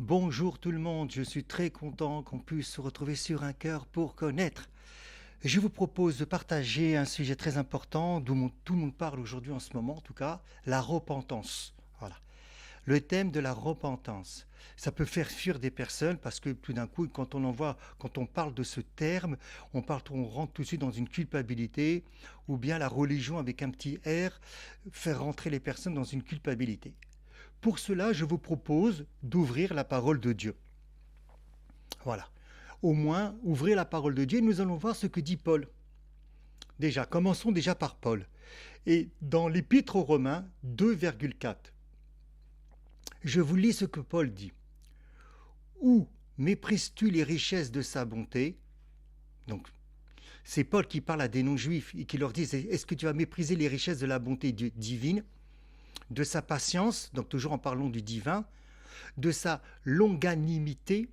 Bonjour tout le monde, je suis très content qu'on puisse se retrouver sur un cœur pour connaître. Je vous propose de partager un sujet très important dont tout le monde parle aujourd'hui en ce moment, en tout cas, la repentance. Voilà. Le thème de la repentance. Ça peut faire fuir des personnes parce que tout d'un coup, quand on parle de ce terme, on rentre tout de suite dans une culpabilité ou bien la religion avec un petit R, faire rentrer les personnes dans une culpabilité. Pour cela, je vous propose d'ouvrir la parole de Dieu. Voilà. Au moins, ouvrez la parole de Dieu et nous allons voir ce que dit Paul. Déjà, commençons déjà par Paul. Et dans l'Épître aux Romains 2,4, je vous lis ce que Paul dit. Où méprises-tu les richesses de sa bonté? Donc, c'est Paul qui parle à des non-juifs et qui leur dit, est-ce que tu vas mépriser les richesses de la bonté divine, de sa patience, donc toujours en parlant du divin, de sa longanimité,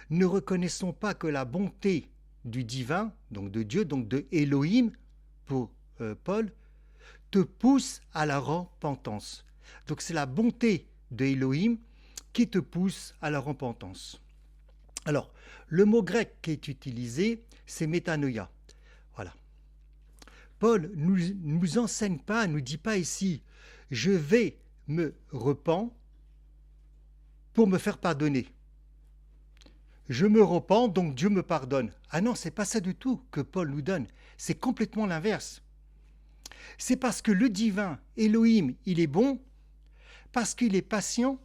ne reconnaissons pas que la bonté du divin, donc de Dieu, donc de Elohim, pour Paul, te pousse à la repentance. Donc c'est la bonté de Elohim qui te pousse à la repentance. Alors, le mot grec qui est utilisé, c'est métanoïa. Voilà. Paul ne nous enseigne pas, ne nous dit pas ici, je vais me repens pour me faire pardonner. Je me repens, donc Dieu me pardonne. Ah non, c'est pas ça du tout que Paul nous donne. C'est complètement l'inverse. C'est parce que le divin, Elohim, il est bon, parce qu'il est patient,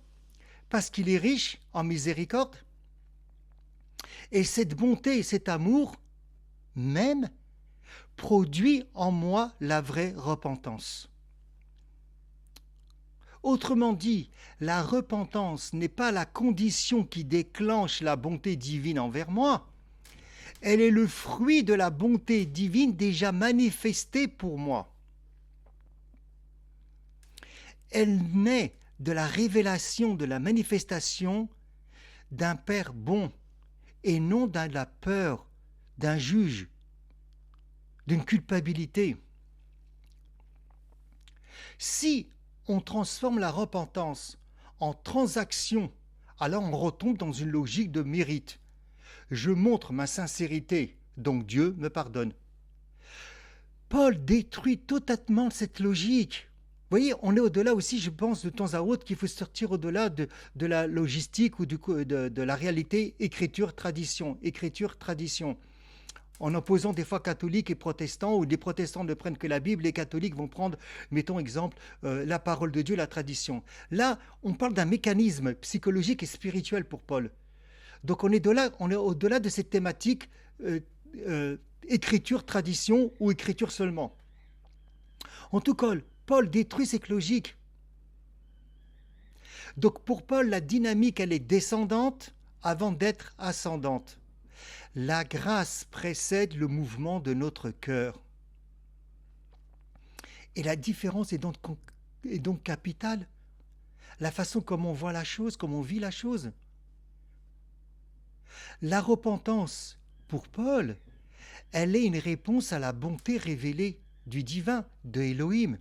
parce qu'il est riche en miséricorde. Et cette bonté et cet amour, même, produit en moi la vraie repentance. Autrement dit, la repentance n'est pas la condition qui déclenche la bonté divine envers moi. Elle est le fruit de la bonté divine déjà manifestée pour moi. Elle naît de la révélation, de la manifestation d'un Père bon et non de la peur d'un juge, d'une culpabilité. Si on transforme la repentance en transaction, alors on retombe dans une logique de mérite. Je montre ma sincérité, donc Dieu me pardonne. Paul détruit totalement cette logique. Vous voyez, on est au-delà aussi, je pense, de temps à autre, qu'il faut sortir au-delà de la logistique ou de la réalité écriture-tradition. Écriture-tradition. En opposant des fois catholiques et protestants, où les protestants ne prennent que la Bible, les catholiques vont prendre, mettons exemple, la parole de Dieu, la tradition. Là, on parle d'un mécanisme psychologique et spirituel pour Paul. Donc on est au-delà de cette thématique écriture, tradition ou écriture seulement. En tout cas, Paul détruit cette logique. Donc pour Paul, la dynamique, elle est descendante avant d'être ascendante. La grâce précède le mouvement de notre cœur. Et la différence est donc capitale. La façon comme on voit la chose, comme on vit la chose. La repentance, pour Paul, elle est une réponse à la bonté révélée du divin, de Elohim.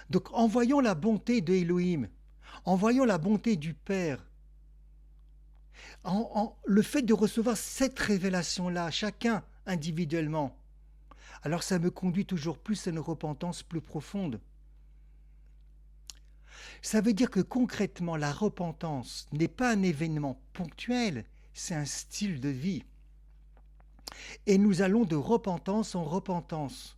Donc en voyant la bonté de Elohim, en voyant la bonté du Père, le fait de recevoir cette révélation-là, chacun individuellement, alors ça me conduit toujours plus à une repentance plus profonde. Ça veut dire que concrètement, la repentance n'est pas un événement ponctuel, c'est un style de vie. Et nous allons de repentance en repentance,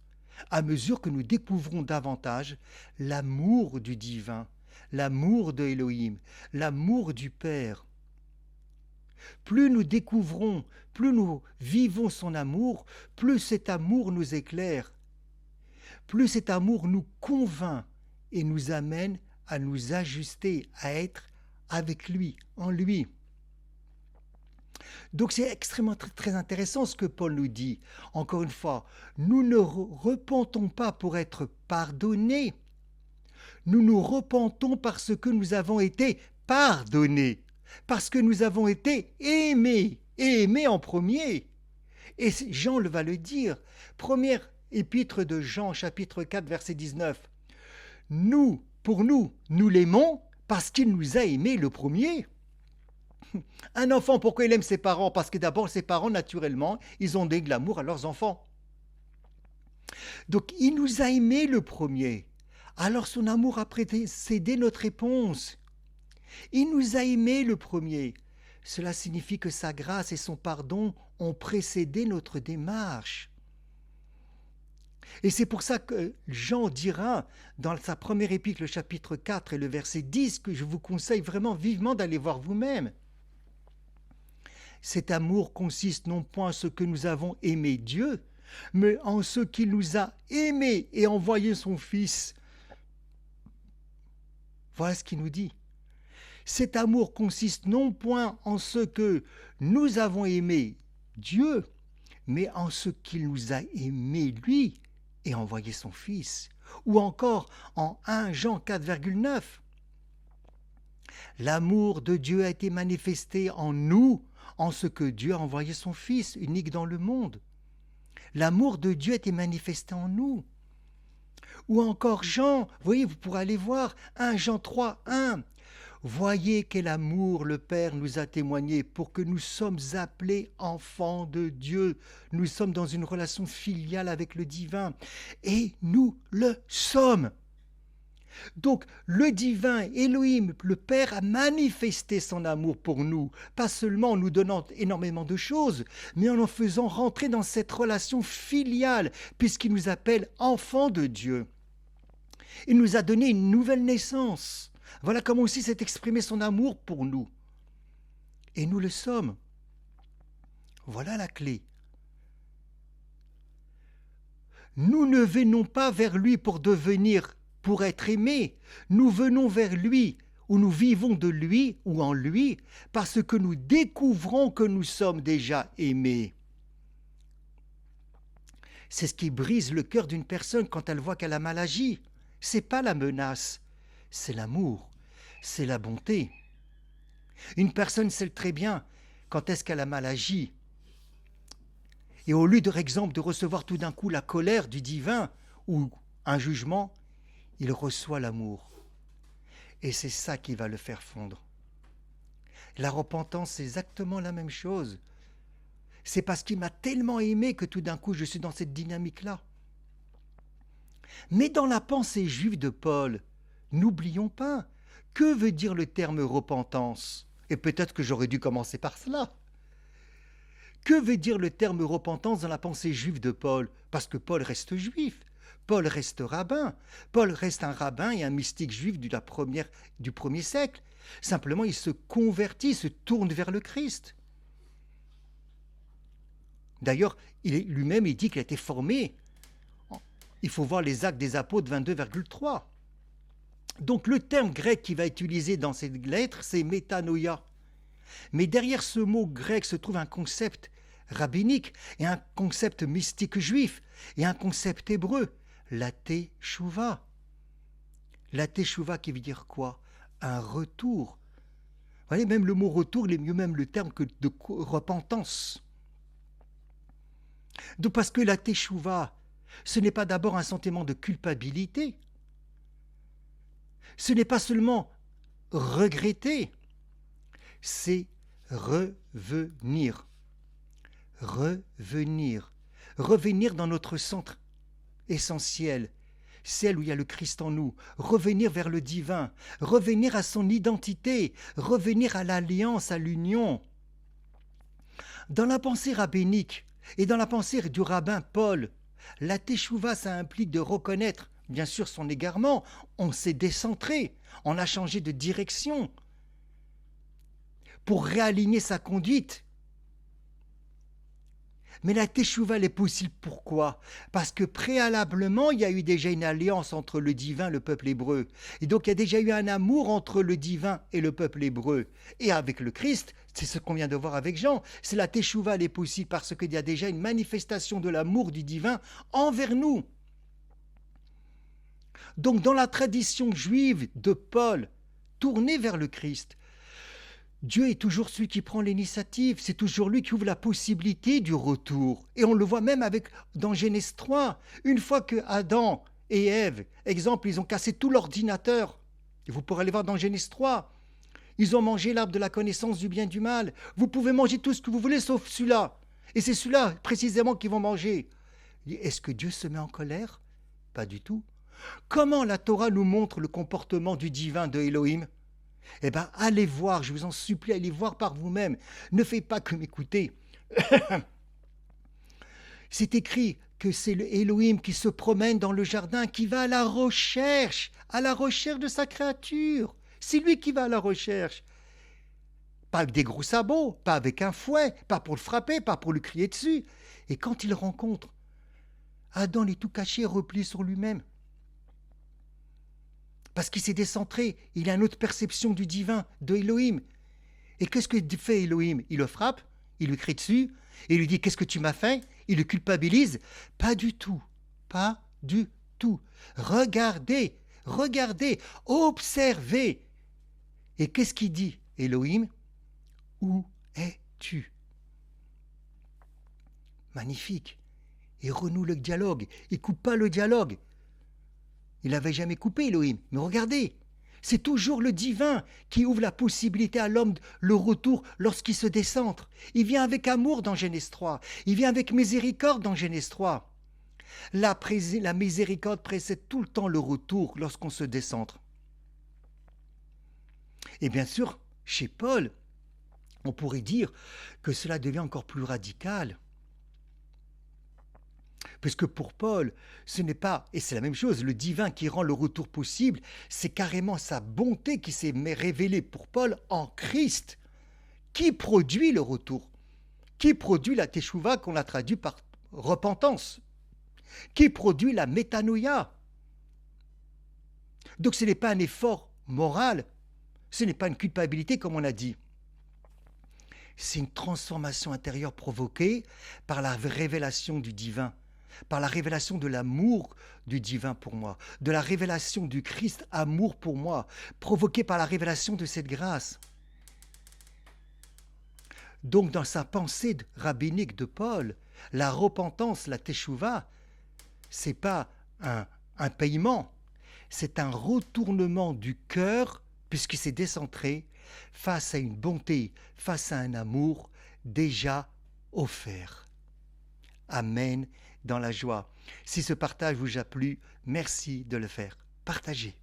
à mesure que nous découvrons davantage l'amour du divin, l'amour de Elohim, l'amour du Père. Plus nous découvrons, plus nous vivons son amour, plus cet amour nous éclaire, plus cet amour nous convainc et nous amène à nous ajuster, à être avec lui, en lui. Donc c'est extrêmement très intéressant ce que Paul nous dit. Encore une fois, nous ne repentons pas pour être pardonnés. Nous nous repentons parce que nous avons été pardonnés, parce que nous avons été aimés, et aimés en premier. Et Jean va le dire. Première épître de Jean, chapitre 4, verset 19. Nous pour nous. Nous l'aimons parce qu'il nous a aimés le premier. Un enfant, pourquoi il aime ses parents? Parce que d'abord, ses parents, naturellement, ils ont donné de l'amour à leurs enfants. Donc, il nous a aimés le premier. Alors, son amour a précédé notre réponse. Il nous a aimés le premier. Cela signifie que sa grâce et son pardon ont précédé notre démarche. Et c'est pour ça que Jean dira dans sa première épître, le chapitre 4 et le verset 10, que je vous conseille vraiment vivement d'aller voir vous-même. Cet amour consiste non point en ce que nous avons aimé Dieu, mais en ce qu'il nous a aimés et envoyé son Fils. Voilà ce qu'il nous dit. Cet amour consiste non point en ce que nous avons aimé Dieu, mais en ce qu'il nous a aimés lui et envoyé son Fils. Ou encore en 1 Jean 4,9. L'amour de Dieu a été manifesté en nous, en ce que Dieu a envoyé son Fils unique dans le monde. L'amour de Dieu a été manifesté en nous. Ou encore Jean, vous voyez, vous pourrez aller voir 1 Jean 3, 1. Voyez quel amour le Père nous a témoigné pour que nous sommes appelés enfants de Dieu. Nous sommes dans une relation filiale avec le divin. Et nous le sommes. Donc, le divin, Elohim, le Père a manifesté son amour pour nous, pas seulement en nous donnant énormément de choses, mais en nous faisant rentrer dans cette relation filiale, puisqu'il nous appelle enfants de Dieu. Il nous a donné une nouvelle naissance. Voilà comment aussi s'est exprimé son amour pour nous. Et nous le sommes. Voilà la clé. Nous ne venons pas vers lui pour être aimés. Nous venons vers lui, ou nous vivons de lui ou en lui, parce que nous découvrons que nous sommes déjà aimés. C'est ce qui brise le cœur d'une personne quand elle voit qu'elle a mal agi. C'est pas la menace, c'est l'amour, c'est la bonté. Une personne sait très bien quand est-ce qu'elle a mal agi. Et au lieu, par exemple, de recevoir tout d'un coup la colère du divin ou un jugement, il reçoit l'amour. Et c'est ça qui va le faire fondre. La repentance, c'est exactement la même chose. C'est parce qu'il m'a tellement aimé que tout d'un coup, je suis dans cette dynamique-là. Mais dans la pensée juive de Paul, n'oublions pas, que veut dire le terme repentance? Et peut-être que j'aurais dû commencer par cela. Que veut dire le terme repentance dans la pensée juive de Paul? Parce que Paul reste juif. Paul reste rabbin. Paul reste un rabbin et un mystique juif du premier siècle. Simplement, il se convertit, se tourne vers le Christ. D'ailleurs, lui-même, il dit qu'il a été formé. Il faut voir les Actes des Apôtres 22,3. Donc, le terme grec qui va être utilisé dans cette lettre, c'est métanoïa. Mais derrière ce mot grec se trouve un concept rabbinique et un concept mystique juif et un concept hébreu, la teshuva. La teshuva qui veut dire quoi? Un retour. Vous voyez, même le mot retour, il est mieux même le terme que de repentance. Donc parce que la teshuva, ce n'est pas d'abord un sentiment de culpabilité. Ce n'est pas seulement regretter, c'est revenir. Revenir dans notre centre essentiel, celle où il y a le Christ en nous, revenir vers le divin, revenir à son identité, revenir à l'alliance, à l'union. Dans la pensée rabbinique et dans la pensée du rabbin Paul, la teshuva, ça implique de reconnaître, bien sûr, son égarement. On s'est décentré, on a changé de direction pour réaligner sa conduite. Mais la teshuva, elle est possible pourquoi? Parce que préalablement, il y a eu déjà une alliance entre le divin et le peuple hébreu. Et donc, il y a déjà eu un amour entre le divin et le peuple hébreu. Et avec le Christ, c'est ce qu'on vient de voir avec Jean, c'est la teshuva, elle est possible parce qu'il y a déjà une manifestation de l'amour du divin envers nous. Donc, dans la tradition juive de Paul, tournée vers le Christ, Dieu est toujours celui qui prend l'initiative, c'est toujours lui qui ouvre la possibilité du retour. Et on le voit même dans Genèse 3, une fois que Adam et Ève. Exemple, ils ont cassé tout l'ordinateur. Vous pourrez aller voir dans Genèse 3. Ils ont mangé l'arbre de la connaissance du bien et du mal. Vous pouvez manger tout ce que vous voulez sauf celui-là. Et c'est celui-là précisément qu'ils vont manger. Est-ce que Dieu se met en colère? Pas du tout. Comment la Torah nous montre le comportement du divin de Elohim? Eh bien, allez voir, je vous en supplie, allez voir par vous-même. Ne faites pas que m'écouter. C'est écrit que c'est le Elohim qui se promène dans le jardin, qui va à la recherche de sa créature. C'est lui qui va à la recherche. Pas avec des gros sabots, pas avec un fouet, pas pour le frapper, pas pour lui crier dessus. Et quand il rencontre, Adam est tout caché, replié sur lui-même. Parce qu'il s'est décentré, il a une autre perception du divin, de Elohim. Et qu'est-ce que fait Elohim? Il le frappe, il lui crie dessus, il lui dit « Qu'est-ce que tu m'as fait ?» Il le culpabilise. Pas du tout, pas du tout. Regardez, observez. Et qu'est-ce qu'il dit, Elohim? Où es-tu? Magnifique. Il renoue le dialogue, il ne coupe pas le dialogue. Il n'avait jamais coupé Elohim, mais regardez, c'est toujours le divin qui ouvre la possibilité à l'homme le retour lorsqu'il se décentre. Il vient avec amour dans Genèse 3, il vient avec miséricorde dans Genèse 3. La miséricorde précède tout le temps le retour lorsqu'on se décentre. Et bien sûr, chez Paul, on pourrait dire que cela devient encore plus radical. Puisque pour Paul, ce n'est pas, et c'est la même chose, le divin qui rend le retour possible, c'est carrément sa bonté qui s'est révélée pour Paul en Christ, qui produit le retour, qui produit la teshuva qu'on a traduit par repentance, qui produit la métanoïa. Donc ce n'est pas un effort moral, ce n'est pas une culpabilité comme on a dit. C'est une transformation intérieure provoquée par la révélation du divin, par la révélation de l'amour du divin pour moi, de la révélation du Christ amour pour moi, provoquée par la révélation de cette grâce. Donc dans sa pensée rabbinique de Paul, la repentance, la teshuva, c'est pas un paiement, c'est un retournement du cœur, puisqu'il s'est décentré, face à une bonté, face à un amour déjà offert. Amen, dans la joie. Si ce partage vous a plu, merci de le faire partager.